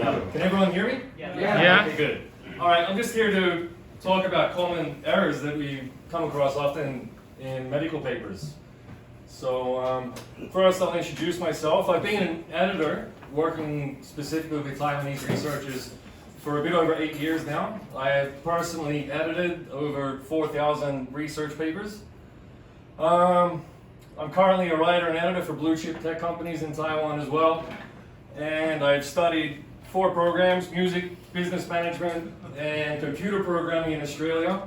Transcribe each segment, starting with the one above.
Can everyone hear me? Yeah. Okay, good. All right, I'm just here to talk about common errors that we come across often in medical papers. So first I'll introduce myself. I've been an editor working specifically with Taiwanese researchers for a bit over 8 years now. I have personally edited over 4,000 research papers. I'm currently a writer and editor for blue chip tech companies in Taiwan as well. And I've studied 4 programs: music, business management, and computer programming in Australia,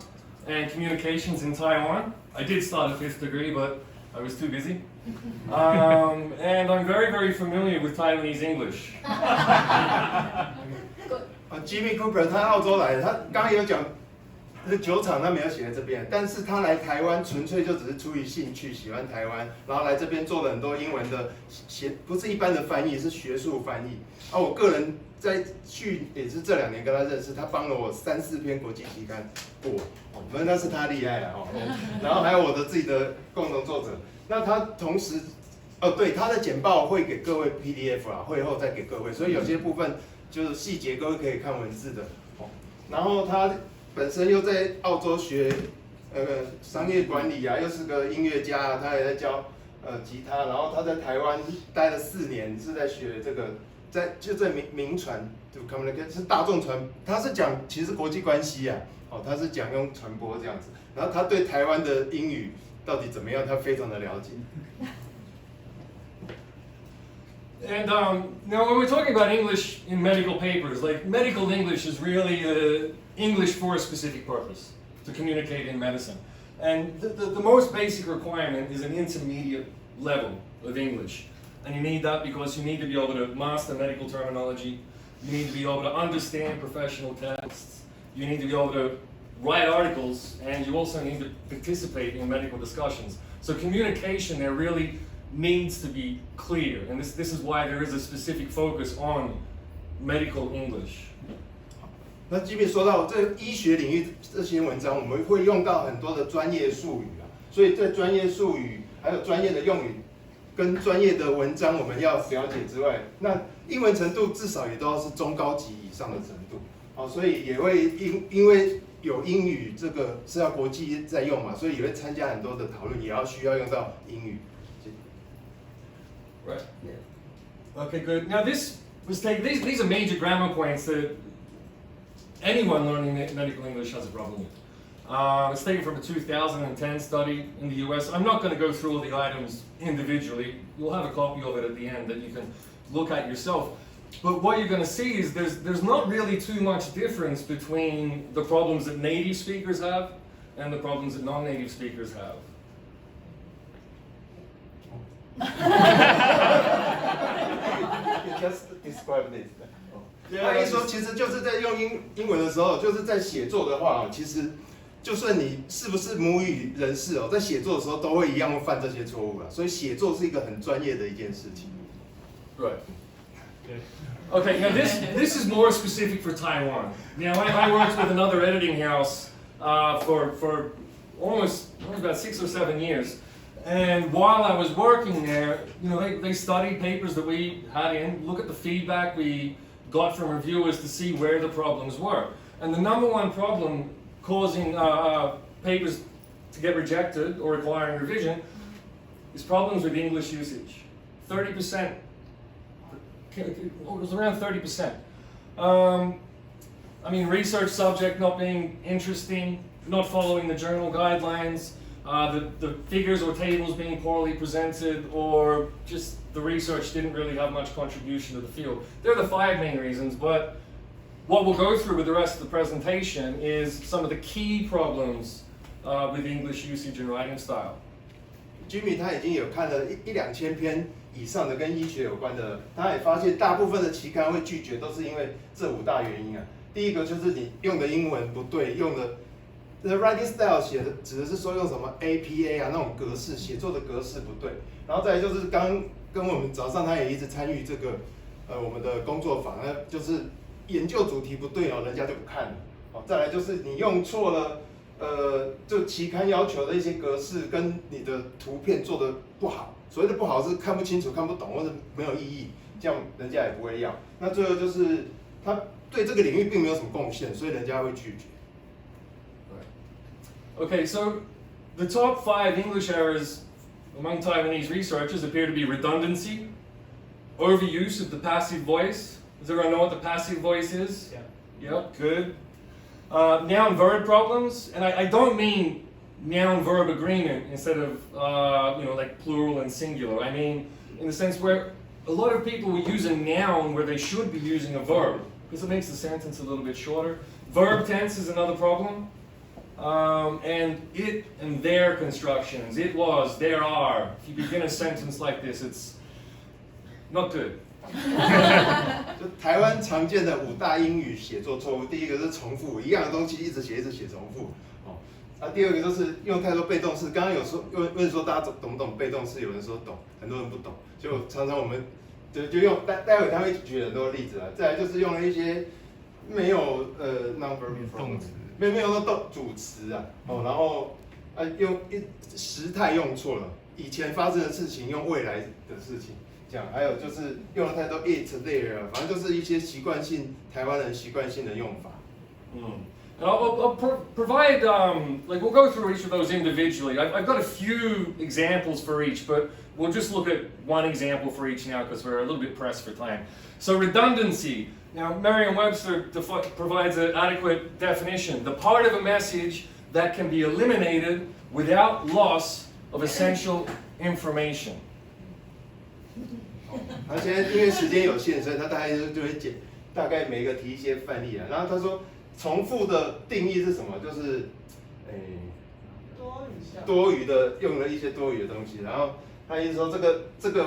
and communications in Taiwan. I did start a 5th degree, but I was too busy. And I'm very, very familiar with Taiwanese English. Jimmy Cooper 他澳洲来的，他刚刚有讲，这酒厂他没有写在这边，但是他来台湾纯粹就只是出于兴趣，喜欢台湾，然后来这边做了很多英文的不是一般的翻译，是学术翻译。我个人也是这2年跟他认识，他帮了我3、4篇国际期刊过，反正那是他厉害了然后还有我的自己的共同作者，那他同时，对，他的简报会给各位 PDF 啦，会后再给各位，所以有些部分就是细节各位可以看文字的。然后他本身又在澳洲学商业管理啊，又是个音乐家啊，他也在教吉他，然后他在台湾待了4年，是在学这个。就在民传，就 communicate 是大众传，他是讲其实国际关系啊，他是讲用传播这样子，然后他对台湾的英语到底怎么样，他非常的了解。And now when we're talking about English in medical papers, like medical English is really English for a specific purpose, to communicate in medicine. And the most basic requirement is an intermediate level of English. And you need that because you need to be able to master medical terminology, you need to be able to understand professional texts, you need to be able to write articles, and you also need to participate in medical discussions. So communication there really needs to be clear, and this is why there is a specific focus on medical English. 那即便说到这医学领域这些文章，我们会用到很多的专业术语啊，所以在专业术语还有专业的用语跟专业的文章我们要了解之外，那英文程度至少也都要是中高级以上的程度，所以也会因为有英语这个是要国际在用嘛，所以也会参加很多的讨论，也要需要用到英语。Right. Yeah. Okay, good. Now these are major grammar points that anyone learning medical English has a problem with. It's taken from a 2010 study in the US. I'm not going to go through all the items individually. You'll have a copy of it at the end that you can look at yourself. But what you're going to see is there's not really too much difference between the problems that native speakers have and the problems that non-native speakers have. Just describe this. 他一说，其实就是在用英文的时候，就是在写作的话，其实就算你是不是母语人士在写作的时候都会一样犯这些错误了。所以写作是一个很专业的一件事情。Right. Okay. Now this is more specific for Taiwan. Now I worked with another editing house for almost about 6 or 7 years. And while I was working there, they studied papers that we had in, look at the feedback we got from reviewers to see where the problems were. And the number one problem causing papers to get rejected or requiring revision is problems with English usage. 30%. It was around 30%. Research subject not being interesting, not following the journal guidelines, the figures or tables being poorly presented, or just the research didn't really have much contribution to the field. They're the 5 main reasons, but what we'll go through with the rest of the presentation is some of the key problems with English usage and writing style. Jimmy 他已经有看了1-2千篇以上的跟医学有关的，他也发现大部分的期刊会拒绝，都是因为这5大原因啊。第一个就是你用的英文不对，用的 the writing style 写的指的是说用什么 APA 啊那种格式，写作的格式不对。然后再来就是刚跟我们早上他也一直参与这个我们的工作坊，就是研究主题不对人家就不看了。再来就是你用错了就期刊要求的一些格式跟你的图片做的不好，所谓的不好是看不清楚、看不懂或者没有意义，这样人家也不会要。那最后就是他对这个领域并没有什么贡献，所以人家会拒绝。 Okay, so the top 5 English errors among Taiwanese researchers appear to be redundancy, overuse of the passive voice. Does everyone know what the passive voice is? Yeah. Yep, good. Noun-verb problems, and I don't mean noun-verb agreement instead of like plural and singular. I mean in the sense where a lot of people will use a noun where they should be using a verb because it makes the sentence a little bit shorter. Verb tense is another problem. And it and their constructions, it was, there are. If you begin a sentence like this, it's not good. 就台湾常见的5大英语写作错误，第一个是重复，一样的东西一直写重复。第二个就是用太多被动式。刚刚有说问说大家懂不懂被动式，有人说懂，很多人不懂。就常常我们就用待会他会举很多例子啊。再来就是用了一些没有non-verb form 没有说主词啊，然后用时态用错了，以前发生的事情用未来的事情，这样，还有就是用了太多 it there， 反正就是一些习惯性台湾人习惯性的用法。And I'll provide, like we'll go through each of those individually. I've got a few examples for each, but we'll just look at one example for each now because we're a little bit pressed for time. So redundancy. Now, Merriam-Webster provides an adequate definition. The part of a message that can be eliminated without loss of essential information. 他现在因为时间有限，所以他大概就会大概每个提一些范例啊。然后他说，重复的定义是什么？就是多余的用了一些多余的东西。然后他意思说这个就是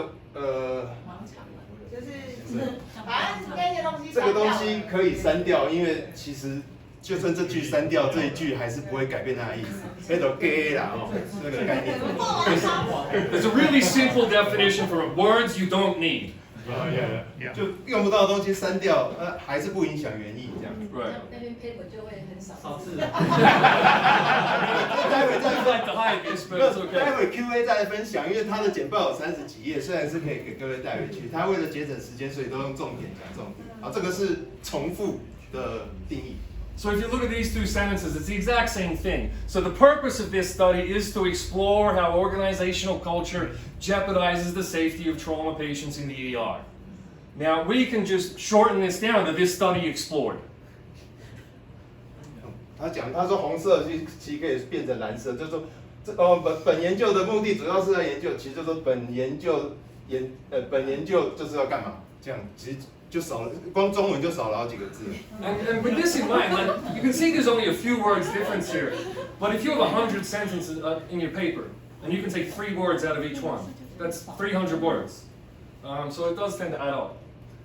把那些东西这个东西可以删掉，因为其实就算这句删掉，这一句还是不会改变它的意思。那种 gay 啦，这个概念。There's a really simple definition for words you don't need. 就用不到的东西删掉，还是不影响原意这样。Right. 那边 paper 就会很少字。待会再 like to hide this, but it's okay. 待会 Q&A 再来分享，因为他的简报有30几页，虽然是可以给各位带回去，他为了节省时间，所以都用重点讲重点。好，这个是重复的定义。So if you look at these 2 sentences, it's the exact same thing. So the purpose of this study is to explore how organizational culture jeopardizes the safety of trauma patients in the ER. Now, we can just shorten this down to this study explored. 他说红色其实可以变成蓝色，就是说本研究的目的主要是在研究，其实就是说本研究就是要干嘛？这样其实就少了，光中文就少了好几个字。And with this in mind, like you can see there's only a few words difference here, but if you have 100 sentences in your paper, and you can take 3 words out of each one, that's 300 words. So it does tend to add up.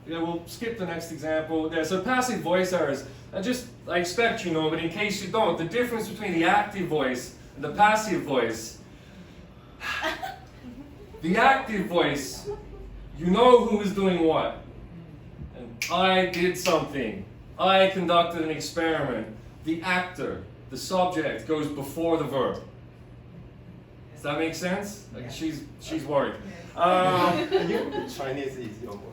Yeah, we'll skip the next example. There, so passive voice errors. I expect you know, but in case you don't, the difference between the active voice and the passive voice. The active voice, you know who is doing what. And I did something. I conducted an experiment. The actor, the subject, goes before the verb. Does that make sense? Like she's worried. Chinese is your worry.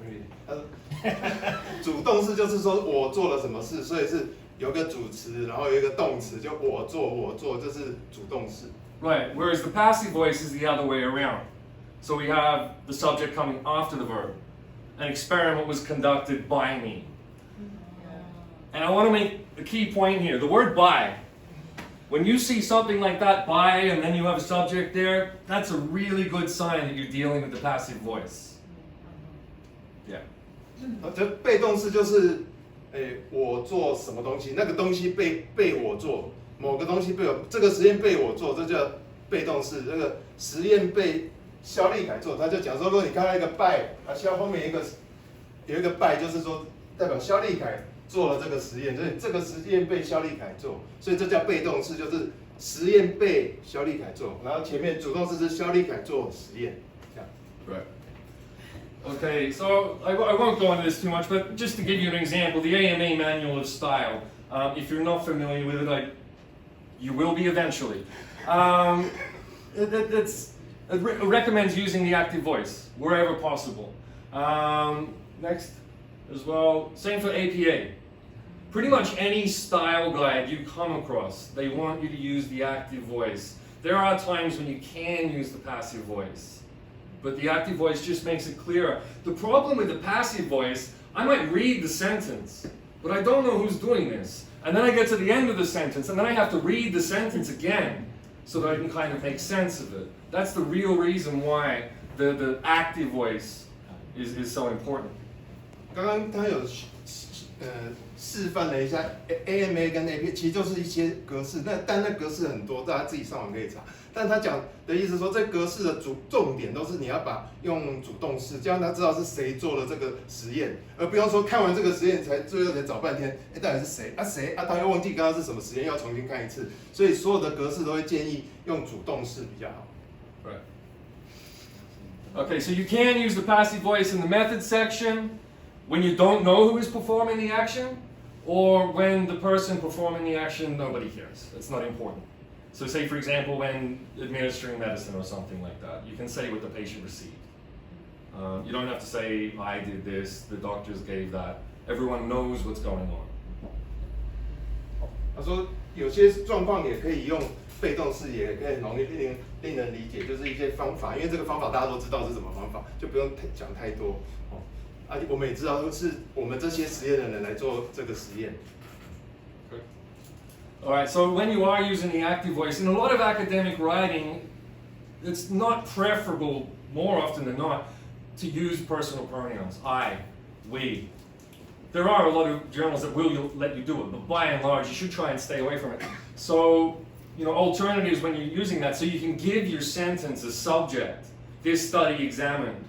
主动式就是说我做了什么事，所以是有个主词，然后有一个动词，就我做，这是主动式。Right, whereas the passive voice is the other way around. So we have the subject coming after the verb. An experiment was conducted by me. And I want to make a key point here. The word by. When you see something like that, by, and then you have a subject there, that's a really good sign that you're dealing with the passive voice. Yeah. 这被动式就是，我做什么东西，那个东西被我做，某个东西被我，这个实验被我做，这叫被动式。这个实验被肖立凯做，他就讲说，如果你看到一个 by， 后面有一个 by， 就是说代表肖立凯做了这个实验，所以这个实验被肖立凯做，所以这叫被动式，就是实验被肖立凯做，然后前面主动式是肖立凯做实验，这样。Right. Okay, so I won't go into this too much, but just to give you an example, the AMA Manual of Style, if you're not familiar with it, you will be eventually. It recommends using the active voice wherever possible. Next. as well. Same for APA. Pretty much any style guide you come across, they want you to use the active voice. There are times when you can use the passive voice, but the active voice just makes it clearer. The problem with the passive voice, I might read the sentence, but I don't know who's doing this. And then I get to the end of the sentence, and then I have to read the sentence again so that I can kind of make sense of it. That's the real reason why the active voice is so important. 刚刚他有示范了一下 AMA 跟 AP， 其实就是一些格式，但那格式很多，大家自己上网可以查。但他讲的意思说，这格式的重点都是你要用主动式，这样他知道是谁做了这个实验，而不用说看完这个实验最后才找半天，到底是谁啊？他又忘记刚刚是什么实验，要重新看一次。所以所有的格式都会建议用主动式比较好。Right. Okay, so you can use the passive voice in the method section when you don't know who is performing the action, or when the person performing the action, nobody cares. It's not important. So say, for example, when administering medicine or something like that, you can say what the patient received. You don't have to say, I did this, the doctors gave that. Everyone knows what's going on. 他说有些状况也可以用被动式，也可以很容易令人理解，就是一些方法，因为这个方法大家都知道是什么方法，就不用讲太多。我们也知道是我们这些实验的人来做这个实验。Alright, so when you are using the active voice, in a lot of academic writing, it's not preferable, more often than not, to use personal pronouns. I, we. There are a lot of journals that will let you do it, but by and large, you should try and stay away from it. So, alternatives when you're using that, so you can give your sentence a subject. This study examined.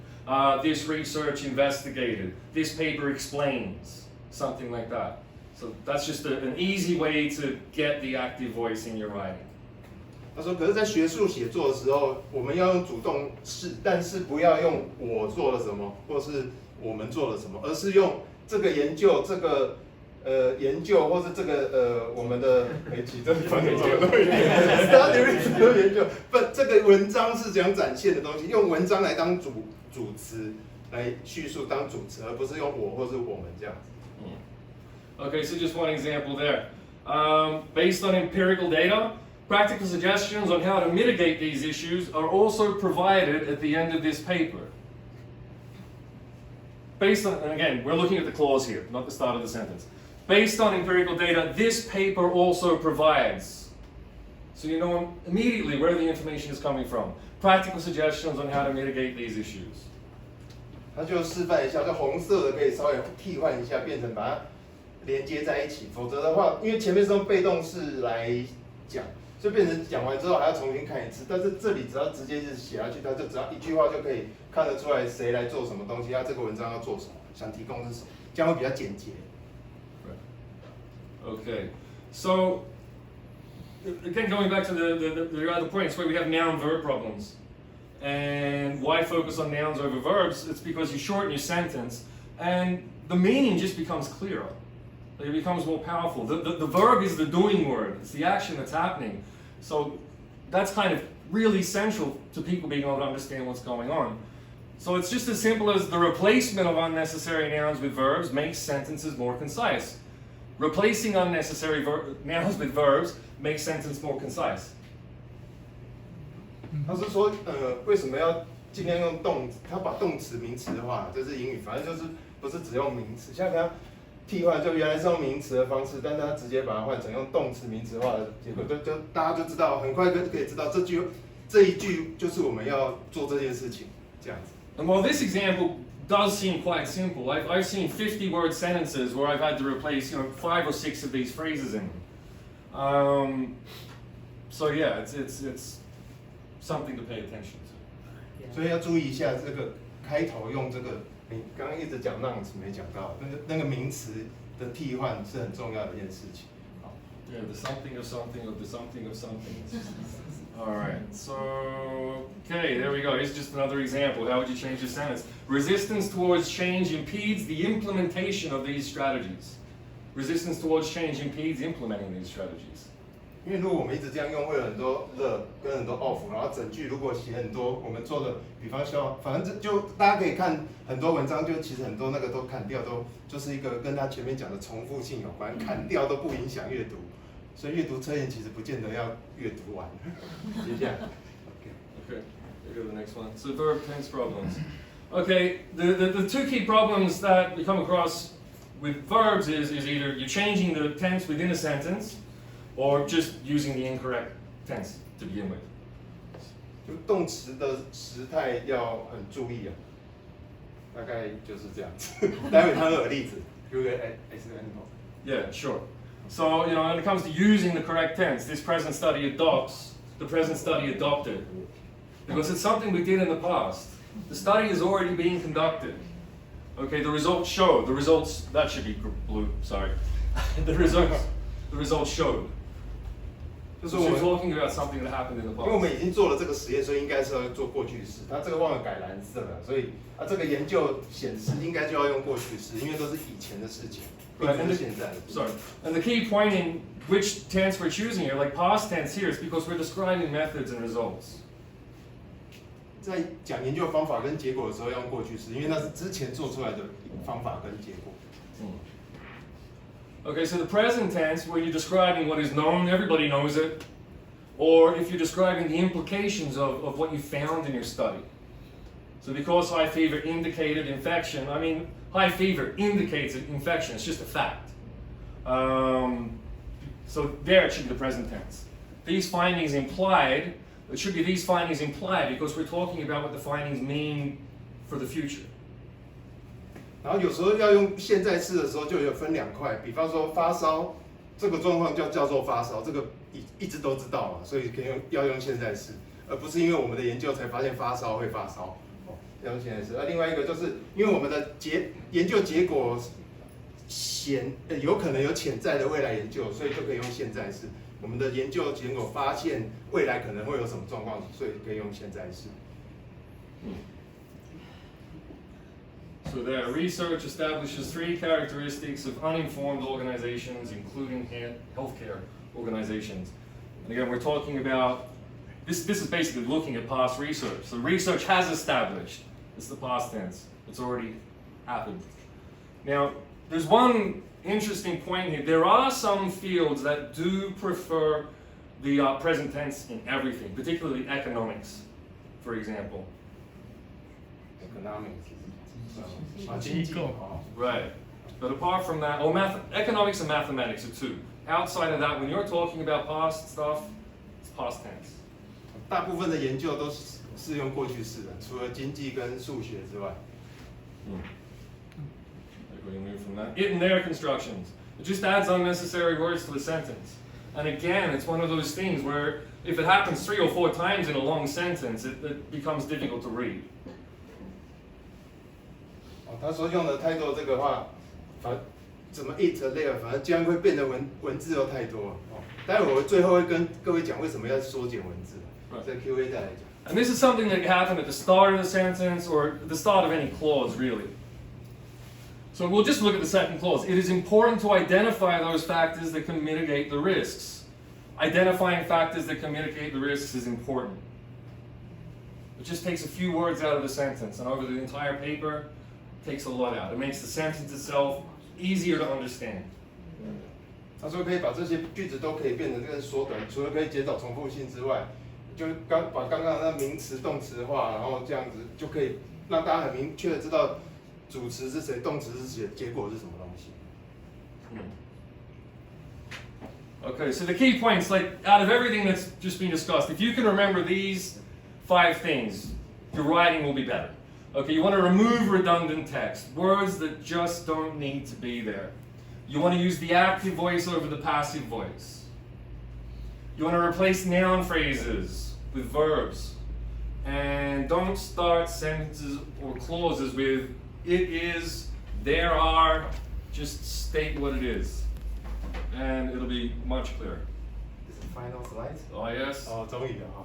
This research investigated, this paper explains, something like that. So that's just an easy way to get the active voice in your writing. 他说，可是，在学术写作的时候，我们要用主动式，但是不要用我做了什么，或是我们做了什么，而是用这个研究，研究，或是这个我们的其这地方研究，study 研究，不，这个文章是怎样展现的东西，用文章来当主词来叙述当主词，而不是用我或是我们这样子。Okay, so just one example there. Based on empirical data, practical suggestions on how to mitigate these issues are also provided at the end of this paper. Based on, and again, we're looking at the clause here, not the start of the sentence. Based on empirical data, this paper also provides. So you know immediately where the information is coming from. Practical suggestions on how to mitigate these issues. 他就示范一下，就红色的可以稍微替换一下，变成把它连接在一起，否则的话，因为前面是用被动式来讲，就变成讲完之后还要重新看一次。但是这里只要直接是写下去，他就只要一句话就可以看得出来谁来做什么东西，他这个文章要做什么，想提供是什么，这样会比较简洁。Okay, so again, going back to the other points where we have noun-verb problems. And why focus on nouns over verbs? It's because you shorten your sentence and the meaning just becomes clearer. It becomes more powerful. The verb is the doing word. It's the action that's happening. So that's kind of really central to people being able to understand what's going on. So it's just as simple as the replacement of unnecessary nouns with verbs makes sentences more concise. Replacing unnecessary nouns with verbs makes sentence more concise. 他是说，为什么要尽量用他把动词名词化，这是英语，反正就是不是只用名词，像他替换，就原来是用名词的方式，但他直接把它换成用动词名词化的结果，就大家就知道，很快就可以知道这一句就是我们要做这件事情，这样子。And while this example does seem quite simple, I've seen 50-word sentences where I've had to replace 5 or 6 of these phrases in them. So yeah, it's something to pay attention to. 所以要注意一下这个开头用这个，你刚刚一直讲nouns没讲到，那个名词的替换是很重要的一件事情。Yeah, the something of something of the something of something. All right, so, okay, there we go. Here's just another example. How would you change your sentence? Resistance towards change impedes the implementation of these strategies. Resistance towards change impedes implementing these strategies. 因为如果我们一直这样用，会有很多 the 跟很多 of， 然后整句如果写很多，我们做的，比方说，反正就大家可以看很多文章，就其实很多那个都砍掉，都就是一个跟他前面讲的重复性有关，砍掉都不影响阅读，所以阅读测验其实不见得要阅读完。接下来 Okay, go to the next one. So verb tense problems. Okay, the two key problems that we come across with verbs is either you're changing the tense within a sentence, or just using the incorrect tense to begin with. 就动词的时态要很注意啊，大概就是这样子。待会他会有例子，有个 example。 Yeah, sure. So, you know, when it comes to using the correct tense, this present study adopts the present study adopted. Because it's something we did in the past. The study is already being conducted. Okay, the results show. The results, that should be blue, sorry. the results showed. 就是 So 我 we're 们， talking about something that happened in the 因为我 past. 们已经做了这个实验，所以应该是要做过去式。他这个忘了改蓝色了，所以这个研究显示应该就要用过去式，因为都是以前的事情，并不是现在的。 Sorry. And the key point in which tense we're choosing here, like past tense here, is because we're describing methods and results. 在讲研究方法跟结果的时候要用过去式，因为那是之前做出来的方法跟结果。Okay, so the present tense, where you're describing what is known, everybody knows it, or if you're describing the implications of what you found in your study. So because high fever indicated infection, I mean, high fever indicates an infection, it's just a fact. So there it should be the present tense. These findings implied, it should be these findings implied because we're talking about what the findings mean for the future. 然后有时候要用现在式的时候，就有分两块，比方说发烧这个状况叫做发烧，这个一直都知道嘛，所以可以要用现在式，而不是因为我们的研究才发现发烧会发烧，要用现在式。另外一个就是因为我们的研究结果有可能有潜在的未来研究，所以就可以用现在式。我们的研究结果发现未来可能会有什么状况，所以可以用现在式。So there, research establishes 3 characteristics of uninformed organizations, including healthcare organizations. And again, we're talking about, this is basically looking at past research. So research has established, it's the past tense, it's already happened. Now, there's one interesting point here. There are some fields that do prefer the present tense in everything, particularly economics, for example. Economics. 机构 Right. But apart from that, economics and mathematics are 2. Outside of that, when you're talking about past stuff, it's past tense. 大部分的研究都是用过去式的，除了经济跟数学之外。We move from that. It and their constructions. It just adds unnecessary words to the sentence. And again, it's one of those things where if it happens 3 or 4 times in a long sentence, it becomes difficult to read. 他说用的太多这个话，怎么 it there， 反正这样会变得文字又太多了。待会我最后会跟各位讲为什么要缩减文字，在 Q&A 再来讲。And this is something that can happen at the start of the sentence or the start of any clause, really. So we'll just look at the second clause. It is important to identify those factors that can mitigate the risks. Identifying factors that can mitigate the risks is important. It just takes a few words out of the sentence, and over the entire paper, it takes a lot out. It makes the sentence itself easier to understand. 他说可以把这些句子都可以变成这个缩短，除了可以减少重复性之外，就把刚刚的名词动词化，然后这样子就可以让大家很明确的知道主词是谁，动词是谁，结果是什么东西。Okay, so the key points, like out of everything that's just been discussed, if you can remember these 5 things, your writing will be better. Okay, you want to remove redundant text, words that just don't need to be there. You want to use the active voice over the passive voice. You want to replace noun phrases with verbs. And don't start sentences or clauses with it is, there are, just state what it is. And it'll be much clearer. This is final slides. Oh, yes. 哦，终于了哈。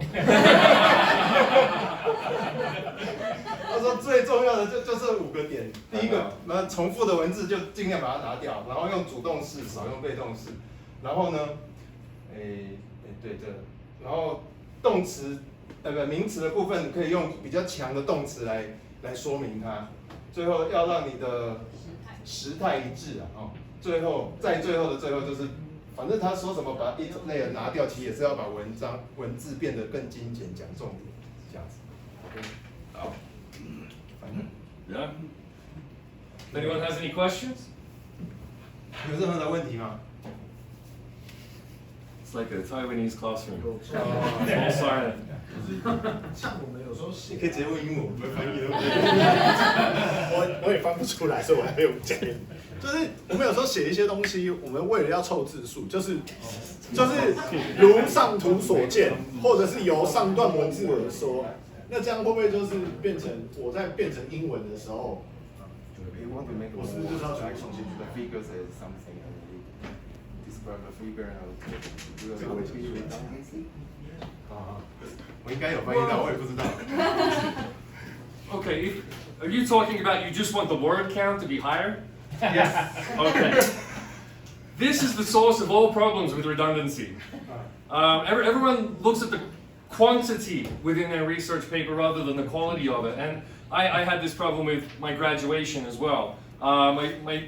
他说最重要的就这5个点，第一个，重复的文字就尽量把它拿掉，然后用主动式，少用被动式。然后呢，对的，然后动词名词的部分可以用比较强的动词来说明它，最后要让你的时态一致啊，哦，最后的最后就是，反正他说什么把 it 类拿掉，其实也是要把文字变得更精简，讲重点，这样子。OK， 好，反正 Yeah. Anyone has any questions? 有任何的问题吗？ It's like a Taiwanese classroom. All silent. 像我们有时候写，你可以直接问英文，我们翻译都可以。我也翻不出来，所以我还没有讲。就是我们有时候写一些东西，我们为了要凑字数，就是如上图所见，或者是由上段文字而说。那这样会不会就是变成我在变成英文的时候，我是不是就是要全部重新？The figure says something. Describe the figure and 这个我也听不懂。啊，我应该有翻译到，我也不知道。Okay, are you talking about you just want the word count to be higher? Yes. Okay. This is the source of all problems with redundancy. Everyone looks at the quantity within their research paper rather than the quality of it. And I had this problem with my graduation as well. My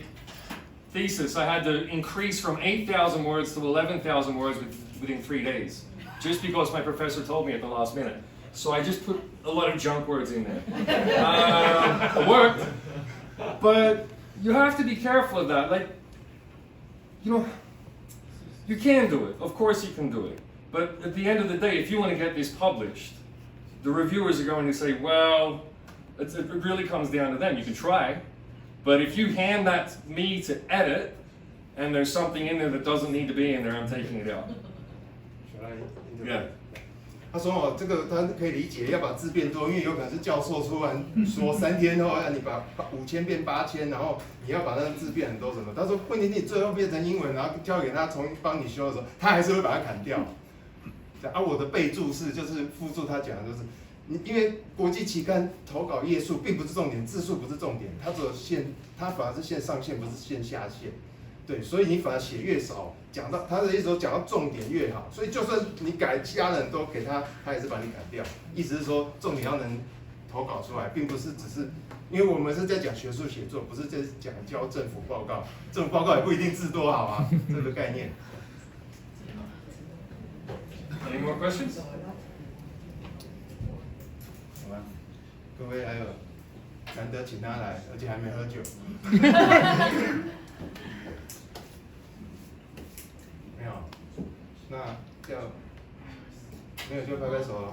thesis, I had to increase from 8,000 words to 11,000 words within 3 days, just because my professor told me at the last minute. So I just put a lot of junk words in there. It worked, but you have to be careful of that. Like, you can do it. Of course you can do it. But at the end of the day, if you want to get this published, the reviewers are going to say, well, it really comes down to them. You can try, but if you hand that to me to edit, and there's something in there that doesn't need to be in there, I'm taking it out. Yeah. 他说哦，这个他可以理解，要把字变多，因为有可能是教授突然说3天后让你把5000变8000，然后你要把那个字变很多什么。他说问题你最后变成英文，然后交给他重新帮你修的时候，他还是会把它砍掉。我的备注是就是附注他讲的就是，因为国际期刊投稿页数并不是重点，字数不是重点，它只有它反而是线上线，不是线下线。对，所以你反而写越少，讲到他的意思说讲到重点越好，所以就算你改其他人都给他，他也是把你改掉。意思是说重点要能投稿出来，并不是只是，因为我们是在讲学术写作，不是在讲交政府报告，政府报告也不一定字多好啊，这个概念。Any more questions? 好吧，各位还有难得请他来，而且还没喝酒。没有，那就没有就拍拍手了。